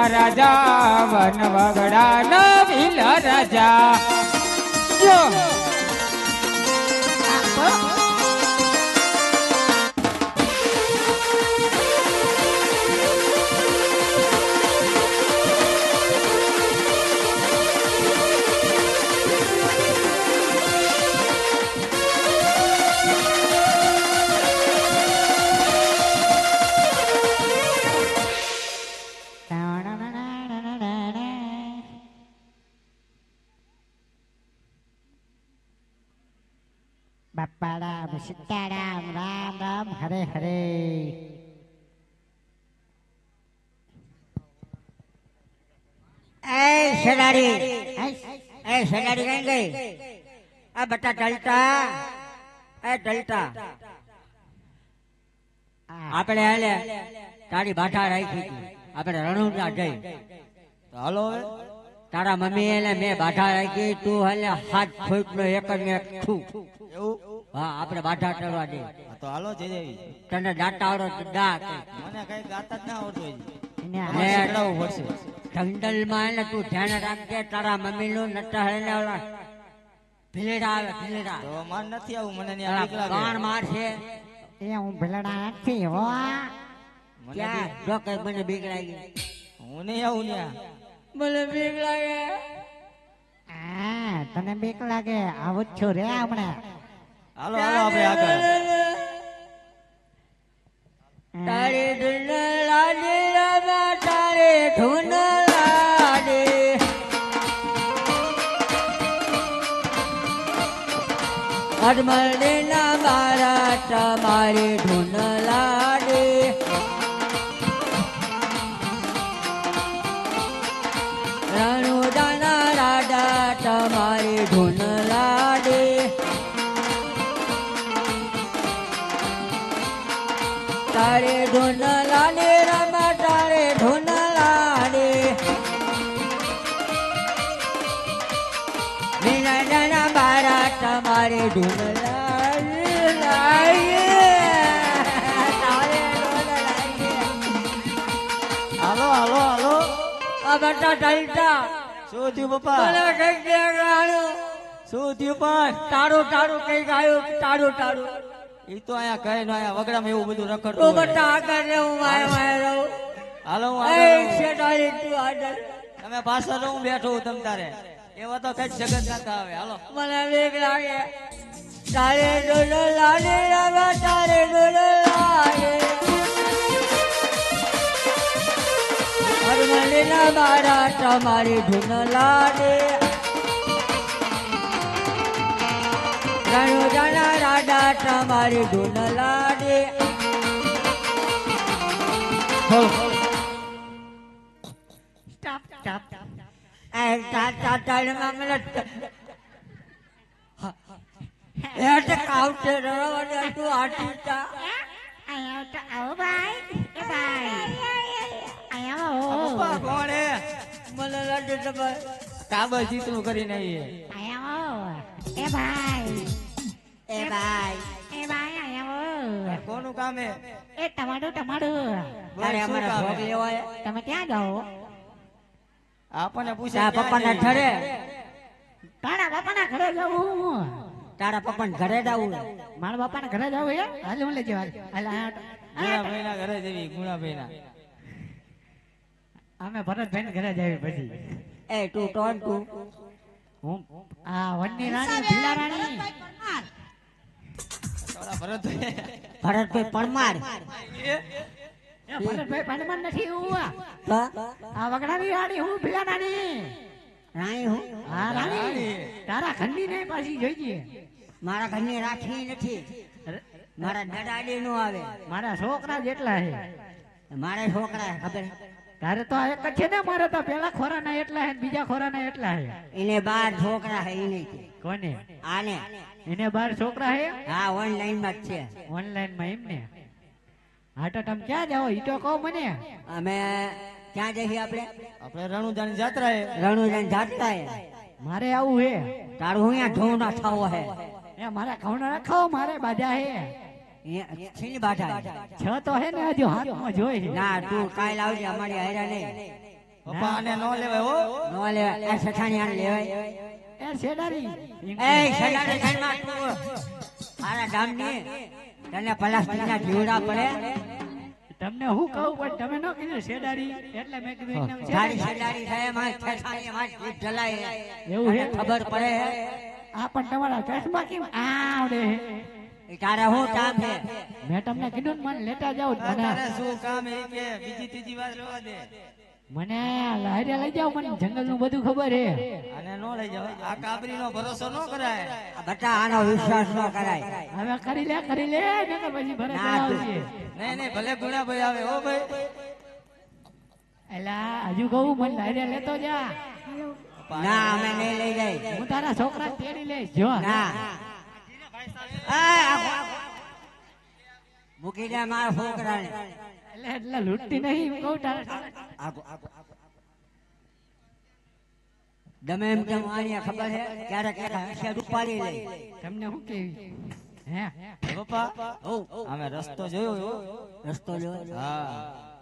ભીલા રાજા one વગડા ન ભીલા રાજા જો બાપા રામ સીતારામ રામ રામ હરે હરે એ શેડાડી કઈ ગઈ આ બટા ઢલતા એ ઢલતા આપણે હાલે તારી બાઠા રાખી હતી આપણે રણુજા જઈ તો હાલો હવે તારા મમ્મી એને મેં બાઠા રાખી તું હાલે 7 ફૂટ નો એક ને એક છું એવું હા આપણે બાઠા કરવા દે તો હાલો જય દેવી તને દાંતા આવડો તો દા મને કઈ ગાતા જ ના આવડતું એને હોય શીખડાવવું પડશે જંગલ માં એને તું ધ્યાન રાખજે તારા મમ્મી નું નતા હે ને ઓલા ભીલડા આવે ભીલડા તો માર નથી આવું મને ની બીક લાગે કાન માર છે એ હું ભેલડા નથી હો મને ક્યાં જો કઈ મને બીક લાગી હું નહીં આવું ન્યા મને બીક લાગે હા તને બીક લાગે આવું જ છું રે હમણાં હાલો હાલો આપણે આગળ તારે ધૂન લાડે રામા તારે ધૂન લાડે અડમલ ના મારા તમારી ધૂન લાડે રણુ દાના રાડા તમારી ધૂન લાડે તારે ધૂન લાડે રામા તારે ધૂન લાડે મીના દાના મારા તમારી ધૂન લાડે તારે ધૂન લાડે હાલો હાલો હાલો આ બટા ઢલતા શું થયું પપ્પા મને કઈ ગાયું શું થયું પણ તારું તારું કઈ ગાયું તારું તારું ઈ તો આયા કહે નો આયા વગડામાં એવું બધું તું રખડતું હોય. બટા આગળ રે હું માય માય રહું હાલો હું એ આગળ છે ડાળી તું આગળ તમે પાછળ રહો, હું બેઠો હું તમ તારે એવા તો કઈ જગત ના આવે હાલો મને બીક લાગે તારે ડોલો લાડે રામા તારે ડોલો લાડે હરમલીના મારા તમારી ધૂન લાડે રણુ જાના રાડા તમારી ધૂન લાડે સ્ટોપ સ્ટોપ એ તા તાળમાં મને એટ કાઉટ રવાડે તું આટીતા આયા તો આવો ભાઈ એ ભાઈ આયા આવો પપ્પા કોણ હે મને લાગે તમે કાબર ચીતરું કરીને આવીએ આયા આવો એ ભાઈ એ ભાઈ એ ભાઈ આયા આવો કોનું કામ હે એ ટમાટું ટમાટું તારે શું અમારા કામ ભોગ હે? લેવાય તમે ક્યાં જાઓ આપણને પૂછે તારા પપ્પાના ઘરે તારા બાપાના ઘરે જાઉં તારા પપ્પાના ઘરે જવું મારા બાપાના ઘરે જાઉં હે હાલ હું લેજો હાલ ગુણાભાઈ ના ઘરે જવી ગુણાભાઈ ના અમે ભરતભાઈ ઘરે જાવી પછી એ તું ટોન તું હું આ વનની રાણી ભીલા રાણી થોડા ભરતભાઈ ભરતભાઈ પરમાર એ ભરતભાઈ પાડમાં નથી હું તો આ વગડાની રાણી હું ભીલા રાણી રાણી હું હા રાણી તારા ઘરની ને પાછી જોઈજે મારા ઘરની રાખી નથી મારા દાદાડી નું આવે મારા છોકરા જેટલા છે મારા છોકરા ખબર તારે તો આ એક જ છે ને મારે તો પેલા ખોરાના એટલા છે બીજા ખોરાના એટલા છે એને 12 છોકરા હે એને કોને આને એને 12 છોકરા છે હા ઓનલાઈન માં જ છે ઓનલાઈન માં એમ ને હા તો તમે ક્યાં જાઓ ઈ તો કહો મને અમે ક્યાં જઈએ આપણે આપણે રણુજાની જાત્રા હે રણુજન જાતા હે મારે આવું હે તારું હું અહીંયા ઢોં ના થાવો હે એ મારા ઘઉંના રખાવો મારે બાજા હે છીની બાધા છ તો હે ને હજુ હાથમાં જોઈ છે. ના તું કાલ આવજે અમારી હારે નહીં પપ્પા આને નો લેવાય હો. નો લેવાય આ સઠાણી આને લેવાય એ શેડારી એ સઠાણી ઘરમાં તું આરા ગામની તને પ્લાસ્ટિકના જીવડા પડે તમને હું કહું પણ તમે ન કીધું શેડારી એટલે મેં કીધું એમ તારી શેડારી. સડારી થાય માં સઠાણી માં જીભ જલાય એવું હે? ખબર પડે હે આ પણ તમારા ચશ્મા કેમ આવડે હે? એ તારે શું કામ છે મેં તમને કીધું ને મને લેતા જાઓ આ મને તારે શું કામ હે કે બીજી ત્રીજી વાર લેવા દે. મને લારે લઈ જાઓ મને જંગલ નું બધું ખબર હે. આને નો લઈ જાવ. આ કાબરીનો ભરોસો નો કરાય. આ બટા આનો વિશ્વાસ ન કરાય હવે કરી લે નકર પછી ભરત ના, આવશે. નહીં નહીં ભલે ગુણાભાઈ આવે હો ભાઈ. એલા હજુ કહું મને લારે લેતો જા. ના અમે નહીં લઈ જાય હું તારા છોકરા તેડી લઈશ જો. ના મૂકી દે મારા છોકરાને એટલે લૂંટતી નહીં એમ કહું તારા. ગમે એમ કેમ અહીંયા ખબર છે ક્યારેક ક્યારેક ઉપાડી લે તમને શું કેવી હે પપ્પા અમે રસ્તો જોયો હો. રસ્તો જો હા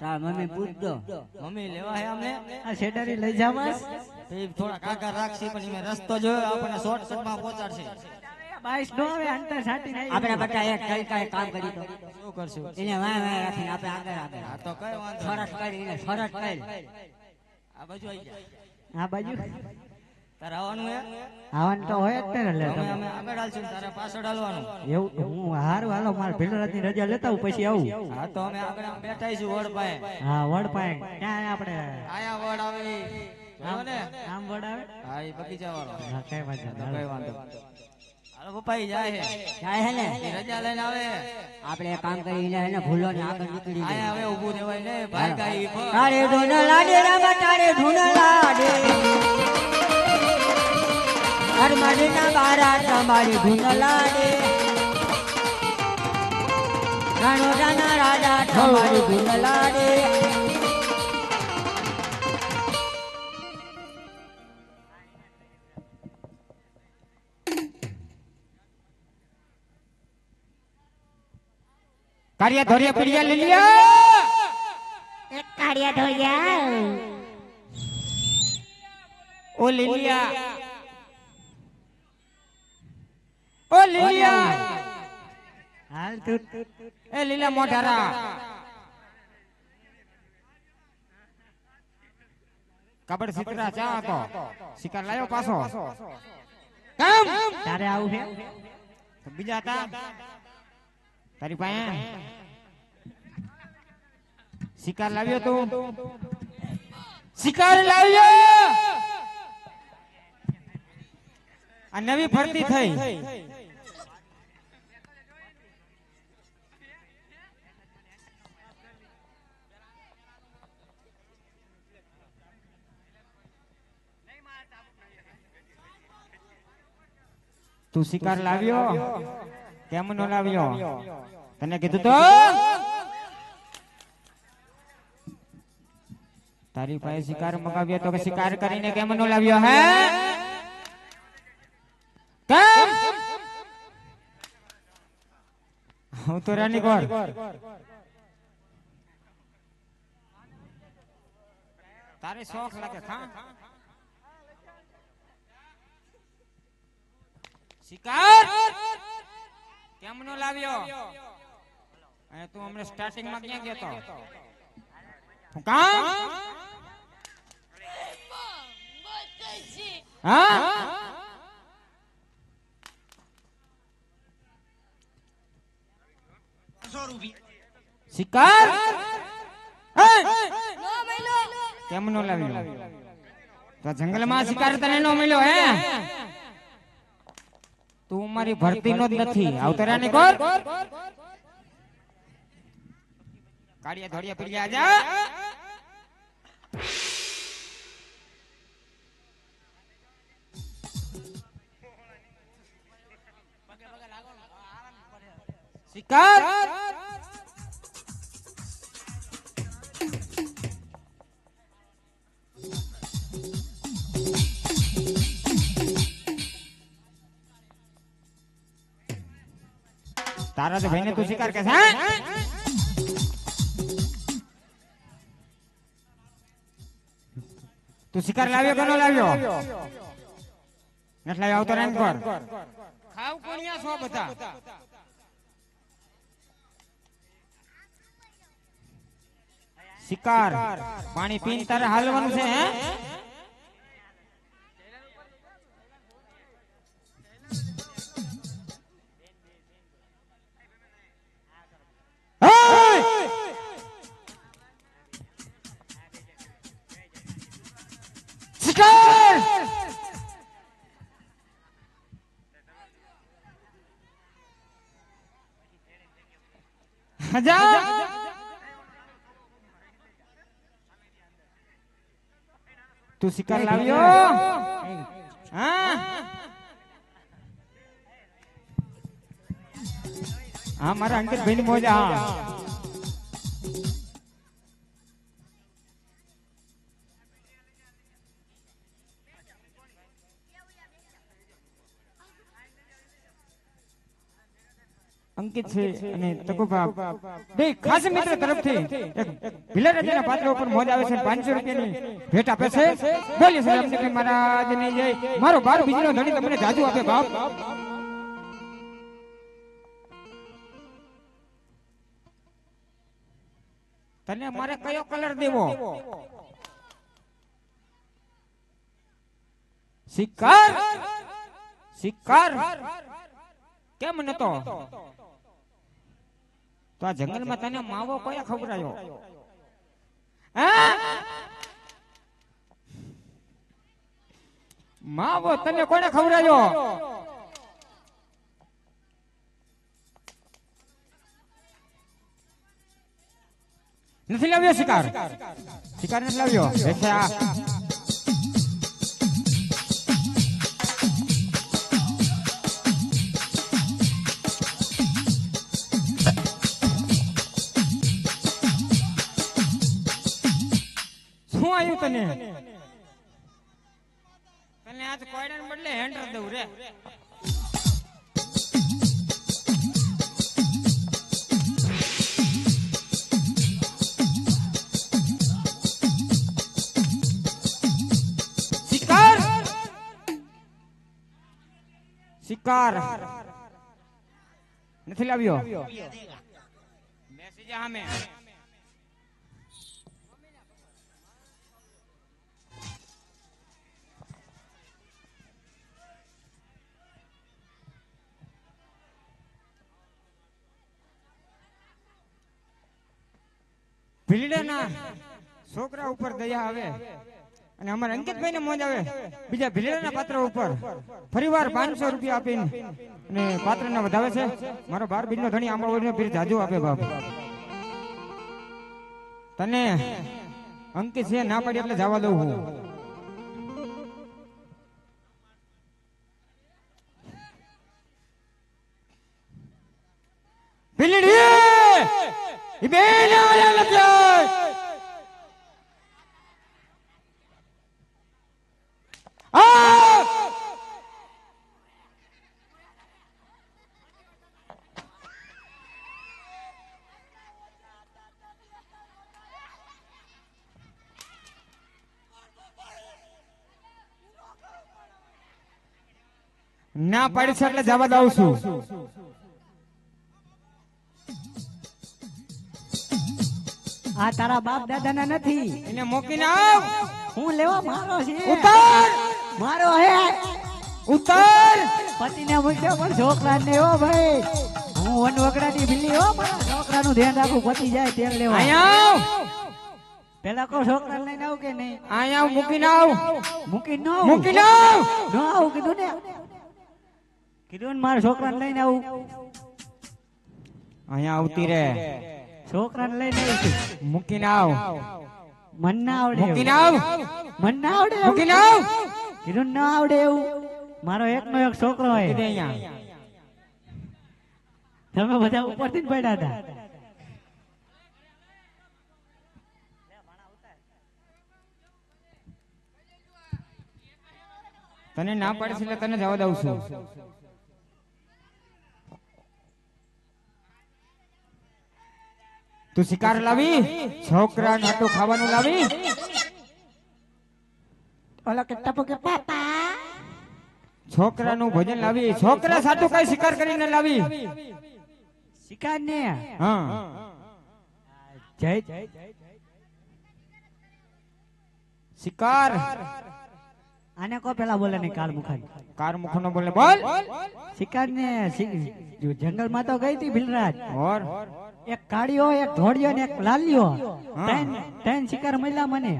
તાર મમ્મી પૂછજો મમ્મી લેવા હે અમને. આ શેડારી લઈ જાવાસ. તો ઈ થોડા કાકા રાખશે પણ મેં રસ્તો જોયો આપણને શોર્ટકટ માં પહોંચાડશે. બાઈસ નો આવે અંતર સાટી નહીં. આપણે બધા એક કઈ કામ કરી તો શું કરશું? એને વાય વાય રાખીને આપણે આગળ આ તો કઈ વાંધો સરસ કરીને સરસ કરી આ બાજુ આવી જા. આ બાજુ તારે આવવાનું હે? આવવાનું તો હોય જ ને લે અમે તમે. અમે આગળ હાલશું તારે પાછળ હાલવાનું. એવું હું હારું હાલો મારે ભીલરાજની રજા લેતા આવું પછી આવું. હા તો અમે આગળ આમ બેઠા છું વડ પાસે. હા વડ પાય ક્યાં આપણે આયા વડ આવે ઈ. જોયો ને? આમ વડ આવે. હા ઈ બગીચા વાળો. હા કઈ વાંધો તો નહીં. કઈ વાંધો. હાલો પપ્પા ઈ જાય હે. જાય હે ને ઈ રજા લઈને આવે. આપણે એક કામ કરીને એને ભૂલો ને આગળ નીકળી આયા જાય હવે ઊભું રહેવાય ને ભાઈ કાઈ તારે ધૂન લાડે રામા તારે ધૂન લાડે અરમડના બારા તમારી ધૂન લાડે રાણોડાના રાજા તમારી ધૂન લાડે કાર્ય ધોરિયા પીડિયા લીલિયા એક કાળિયા ધોયા ઓ લીલિયા ઓ લીલિયા હાલ તું એ લીલા મોઢારા કબડ સિતરા ચા હતો શિકાર લાયો પાછો કામ તારે આવું છે તો બીજા હતા તારી પાસે શિકાર લાવ્યો તું શિકાર લાવ્યો આ નવી ભરતી થઈ તું શિકાર લાવ્યો કેમ નો લાવ્યો તને કીધું તો તારી પાસે શિકાર મગાવ્યો તો કે શિકાર કરીને કેમ નો લાવ્યો હે કેમ હું તો રાની કોર તારે શોખ લાગે ખા શિકાર કેમ નો લાવ્યો અને તું હમણાં સ્ટાર્ટિંગ માં ક્યાં ગયો તો હું કામ હા શિકાર કેમ નો લાવ્યો તો જંગલ માં શિકાર તને નો મળ્યો હે તું મારી ભરતી નો જ નથી આવતરાની કોર કાળિયા ધોળિયા પીડિયા જા શિકાર તારા તો ભાઈને તું શિકાર કે છે તું શિકાર લાવ્યો કે ન લાવ્યો? નથી લાવ્યો, આવતો રેન પર. ખાવ કોણિયા છો બધા? શિકાર પાણી પીને તારે હાલવાનું છે હે? શિકાર હજા તું શિકાર લાવ્યો? હા હા મારા અંકિતભાઈ ની મોજ. હા અંકિત છે અને તકુભા બે ખાસ મિત્ર તરફથી એક ભીલા રાજાના પાત્ર ઉપર મોજ આવે છે. 500 રૂપિયાની ભેટ આપે છે. બોલીએ શ્રી રામચંદ્ર મહારાજની જય. મારો બાર બીજનો ધણી તમને જાજુ આપે બાપ. તને મારે કયો કલર દેવો? શિકાર શિકાર કેમ નતો? તો આ જંગલમાં તને માવો કયા ખવડાયો? માવો તને કોને ખવડાયો? નથી લાવ્યો શિકાર? શિકાર નથી લાવ્યો. શું આવ્યું તને? તને આજ કોયડાને બદલે હેન્ડર દઉં રે. શિકાર શિકાર નથી લાવ્યો. બેસી જા સામે. ભીલડાના છોકરા ઉપર દયા આવે અને અમારા અંકિતભાઈ ને મોજ આવે. બીજા ભીલડાના પાત્ર ઉપર ફરીવાર 500 રૂપિયા આપીને અને પાત્રને વધાવે છે. મારો 12 બીજનો ધણી આંબા ફીર જાજુ આપે બાપ. તને અંકિત છે ના પાડી એટલે જવા દઉં હું. ભીલડી બેન આયા નથી. ના પાડી છે એટલે જવા દઉં છું. આ તારા બાપ દાદા ના નથી. એને મોકીને આવ. હું લેવા મારો છે. ઉતાર મારો હે. ઉતાર. પતિને મૂક્યો પણ છોકરા ને હો ભાઈ. હું વનવગડાની બિલ્લી હો. મારા છોકરાનું ધ્યાન રાખું. પતિ જાય તેલ લેવા. અહીંયા આવ. પેલા કો છોકરા લઈને આવ કે નહીં? અહીંયા આવ. મૂકીને આવ. મૂકીને નો મૂકીને આવ. નો આવું કીધું ને. કીધું ને મારા છોકરાને લઈને આવું. અહીંયા આવતી રે. છોકરાને લઈને આવું. મૂકીને આવ. મન ના આવડે. મૂકીને આવ. મન ના આવડે. મૂકીને આવ. કીધું ના આવડે એવું. મારો એકનો એક છોકરો હોય. અહીંયા તમે બધા ઉપરથી જ પડ્યા હતા. તને ના પાડે છે એટલે તને જવા દઉં છું. તું શિકાર લાવી? છોકરા નાટો ખાવાનું લાવી? ઓલો કે ટપુ કે પાપા છોકરાનું ભોજન લાવી, છોકરા સાટું કઈ શિકાર કરીને લાવી. શિકાર ને હા જય શિકાર. આને કો પેલા બોલે ને કાળ મુખાન કાર મુખ નો બોલે બોલ. શિકાર ને જંગલ માં તો ગઈ હતી ભીલરાજ. ઓર એક કાળિયો, એક ધોળિયો ને એક લાલિયો, ત્રણ શિકાર મળ્યા મને.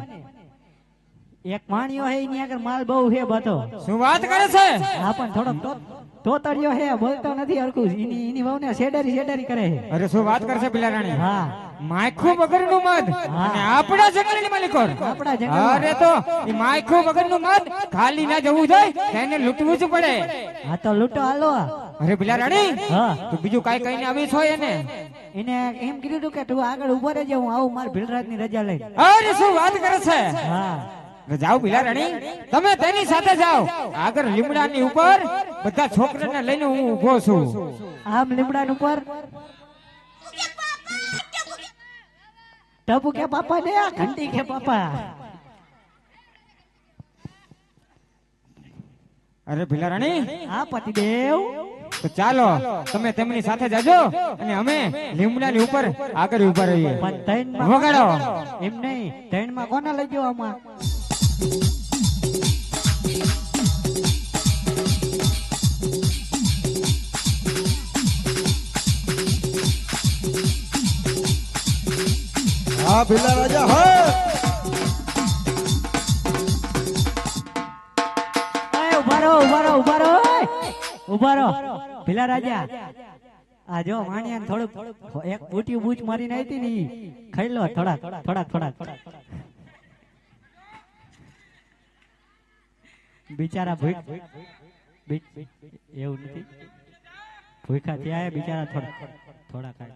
એક માણિયો હે એની આગળ માલ બહુ હે બધો. શું વાત કરે છે? હા પણ થોડોક તોતરિયો હે, બોલતો નથી હરખું. એની વહુ ને શેડરી કરે છે. અરે શું વાત કરશે પેલા રાણી? હા માયખું વગરનું મધ અને આપણા જંગલની માલિકો. આપણા જંગલ. અરે તો એ માયખું વગરનું મધ ખાલી ના જવું જોઈએ, તેને લૂંટવું જ પડે. હા તો લૂંટો હાલો. અરે પેલા રાણી, હા તું બીજું કાઈ કઈને આવી છો એને? એને એમ કીધું હતું કે તું આગળ ઉભો રહેજે, હું આવું માર ભીલરાજ ની રજા લઈને. અરે શું વાત કરે છે? હા જાઓ પેલા રાણી, તમે તેની સાથે જાઓ. આગળ લીમડાની ઉપર બધા છોકરાને લઈને હું ઊભો છું. આમ લીમડા ઉપર ટપુ કે પાપા ને ઘંટી કે પાપા. અરે પેલા રાણી, હા પતિદેવ. તો ચાલો તમે તેમની સાથે જાજો અને અમે લીમડાની ઉપર આગળ ઉભા રહીએ. પણ ત્રણ વગાડો. એમ નહીં, ત્રણ માં કોને લઈ ગયો આમાં? હા ભીલા રાજા હા. ઉભા રહો ભીલા રાજા. આ જો માણિયા થોડુંક એક બૂટી બૂચ મારીને આવી હતી ને, ખાઈ લો થોડાક. બિચારા એવું નથી, ભૂખા થયા બિચારા થોડા ખાય.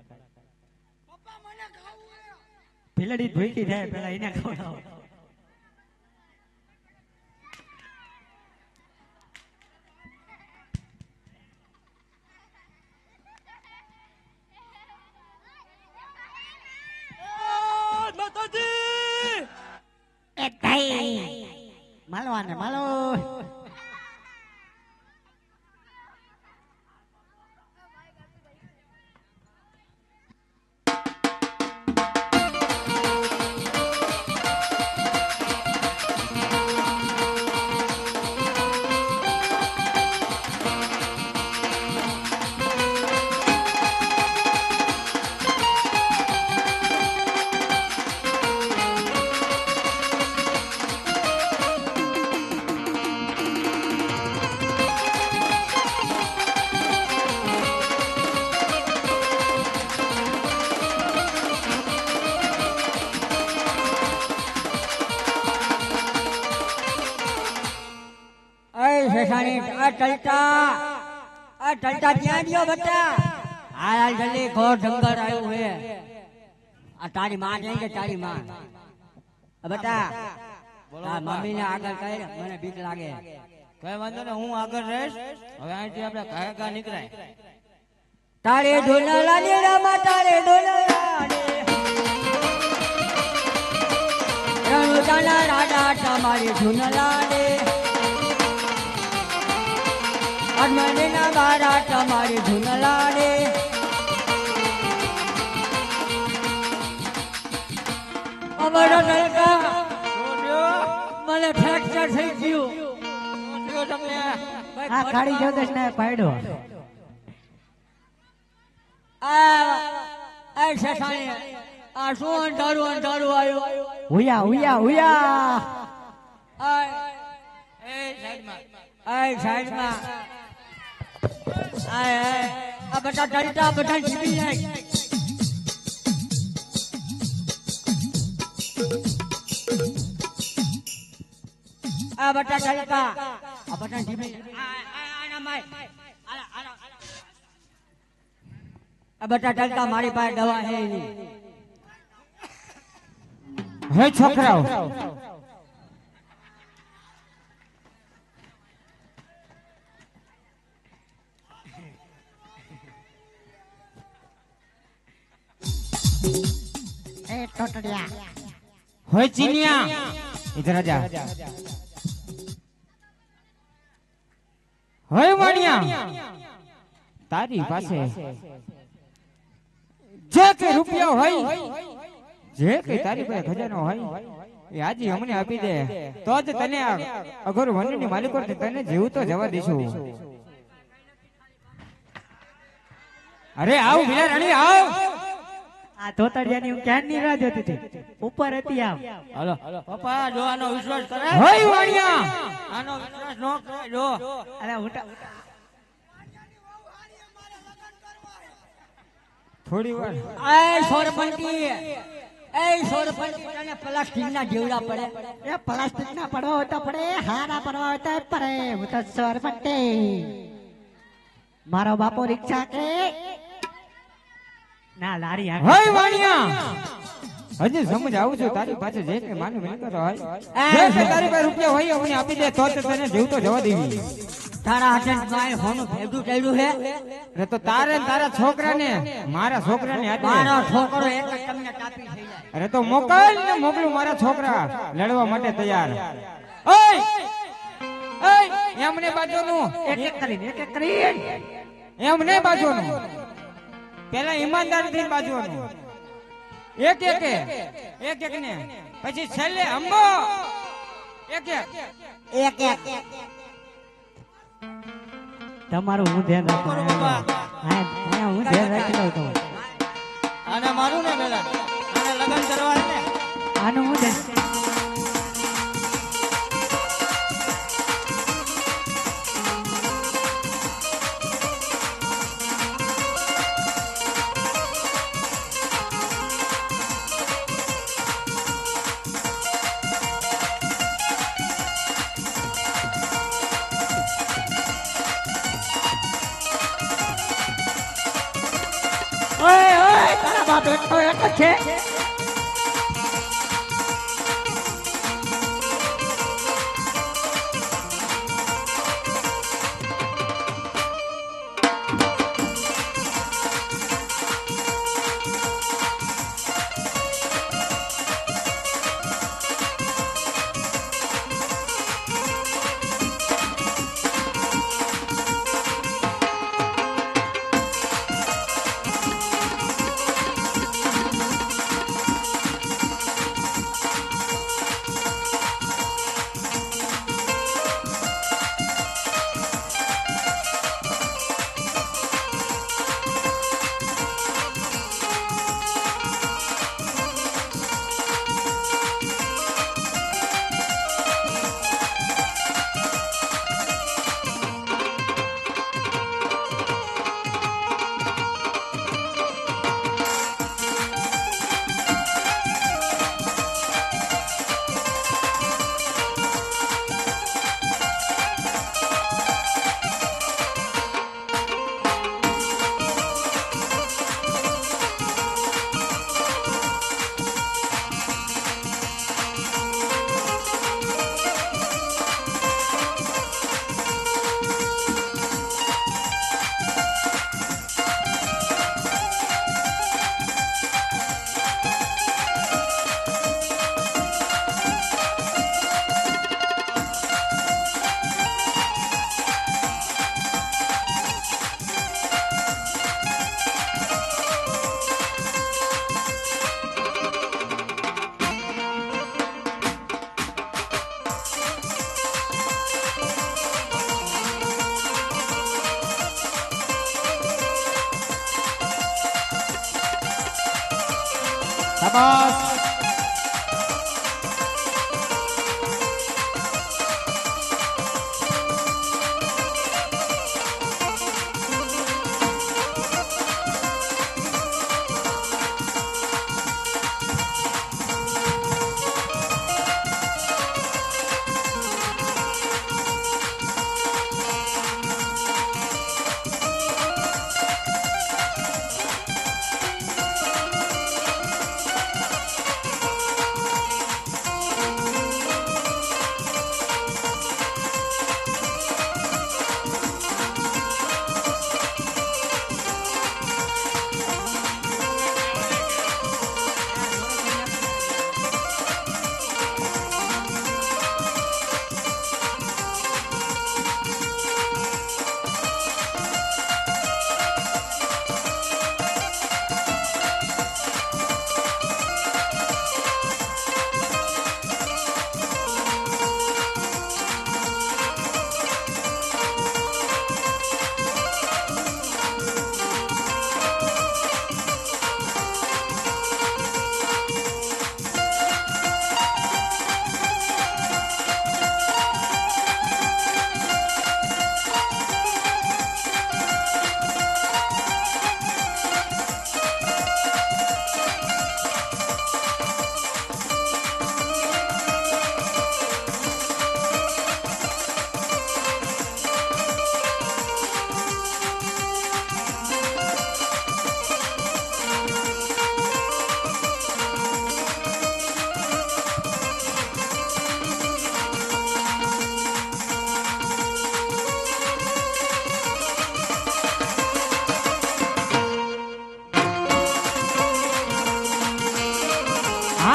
ભીલડી ભૂખી થાય પેલા એને ખવડાવો. માલો આ ટલટા ક્યાં ગયો બેટા? હાલ જલ્દી, ઘોર જંગલ આવ્યું હે. આ તારી માં જઈ કે તારી માં? બેટા આ મમ્મી ને આગળ કહી, મને બીક લાગે. કઈ વાંધો ને, હું આગળ રહીશ. હવે અહીંથી આપણે કાયકા નીકળાય. તારે ઢોલા ને રામા, તારે ઢોલા રણુજાના રાજા તમારી ઝુનલાડે, અજમણીના બારા તમારી ઝુનલાડે. અમારો નલકા મને ફ્રેક્ચર થઈ ગયું. તમને આ કાળી જોદેશ ને પાડ્યો. આ શેષાણી, આ શું અંધારું આવ્યું? ઉયા સાઈડમાં આ બધા ડંટા બધા જીવી જાય. આ બધા ડંટા આ બધા જીવી આ બધા ડંટા મારી પાસે દવા છે એની. હે છોકરાઓ, ટોટડિયા હોય ચીનિયા, इधर आजा. વાણિયા તારી પાસે જે કે રૂપિયા હોય, જે કે તારી પાસે ખજાનો હોય એ આજે અમને આપી દે તો જ તને આ અઘોર વનની માલિકો તને જીવ તો જવા દઈશું. અરે આવ ભીલા રાણી આવ. આ તોતડિયાની હું ક્યાંની રાહ જોતી હતી, ઉપર હતી આમ. હાલો પપ્પા જો આનો વિશ્વાસ કરે હોય વાણિયા આનો વિશ્વાસ નો કરે જો અરે ઉઠા થોડી વાર એ સોરપંટી તને પ્લાસ્ટિક ના જેવડા પડે. એ પ્લાસ્ટિક ના પડવા હોય તો પડે, હારા પડવા હોય તો પડે. હું તો સરપંટી, મારો બાપો રિક્ષા કે ના લારી હાંકે. હોય વાણિયા હજી સમજ આવું છું તારી પાસે જે કે માનું મિલકત હોય, જે કે તારી પાસે રૂપિયા હોય અમને આપી દે તો જ તને જીવ તો જવા દેવી. તારા હાથે માય હોનું ભેગું કર્યું હે. અરે તો તારે ને તારા છોકરાને મારા છોકરાને હાથે મારો છોકરો એક જ તમને કાપી થઈ જાય. અરે તો મોકલ ને મોકલું મારા છોકરા લડવા માટે તૈયાર. ઓય ઓય એમને બાજુનું એક એક કરીને એમને બાજુનું પેલા ઈમાનદાર થી બાજુનું એક ને પછી છેલ્લે અંબો એક તમારું હું ધ્યાન રાખું. પપ્પા હા હું ધ્યાન રાખી લઉં તમારું. આને મારું ને પેલા આને લગન કરવા ને આનું હું ધ્યાન. ઓય તારા બાપ એકલો એક જ છે. શાબાશ.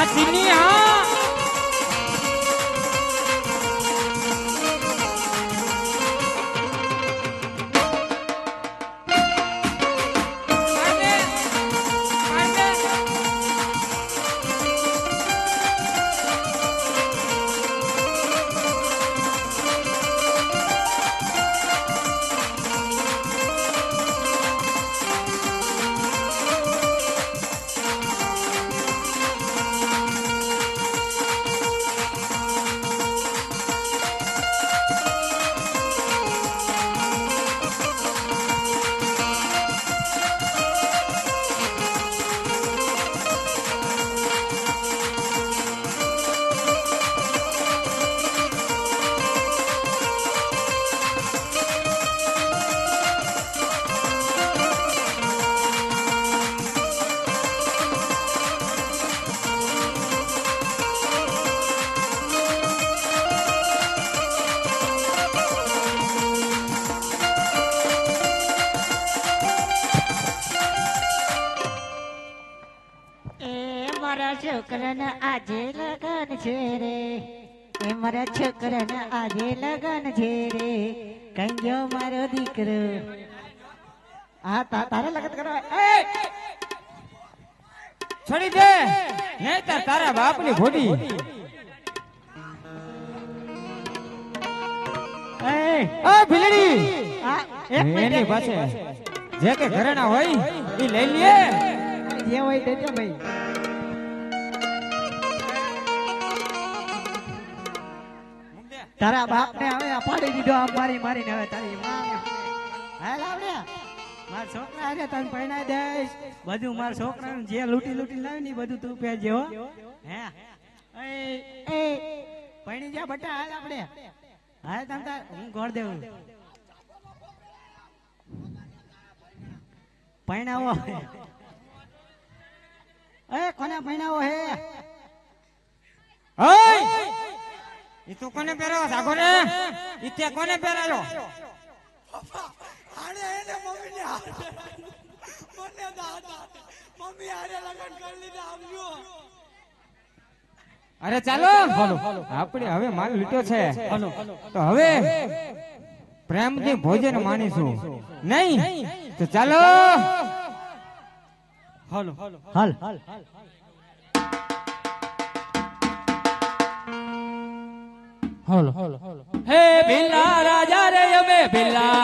હા ચીની હા મારા છોકરાના આજે લગન છે રે એ મારા છોકરાના આજે લગન છે રે કઈ ગયો મારો દીકરો આ તારે લગન કરવા છોડી દે નહીં તો તારા બાપની ભોડી આ ભીલડી એક એની પાસે જે કે ઘરેણા હોય એ લઈ લે જે હોય દેજો ભાઈ તારા બાપ ને હવે અપાડી દીધો આમ મારી મારીને હવે તારી હા લાવડ્યા મારા છોકરા આજે તને પરણાઈ દઈશ બધું મારા છોકરાને જે લૂટી લૂટી લાવી ને બધું તું પહેરજે હો હે એ પરણી જા બટા હાલ આપણે હાલ તમ તાર હું ઘર દેવું પરણાવો એ કોને પરણાવો હે ઓય ઈ તું કોને પહેરાવો સાગો ને ઈ તે કોને પહેરાયો આને એને મમ્મીને મને દાદા મમ્મી આરે લગન કરી લીધા આવજો અરે ચાલો આપણે હવે માલ લીટો છે તો હવે પ્રેમથી ભોજન માણીશું નહીં તો ચાલો હાલ હે ભીલા રાજા રે અમે ભીલા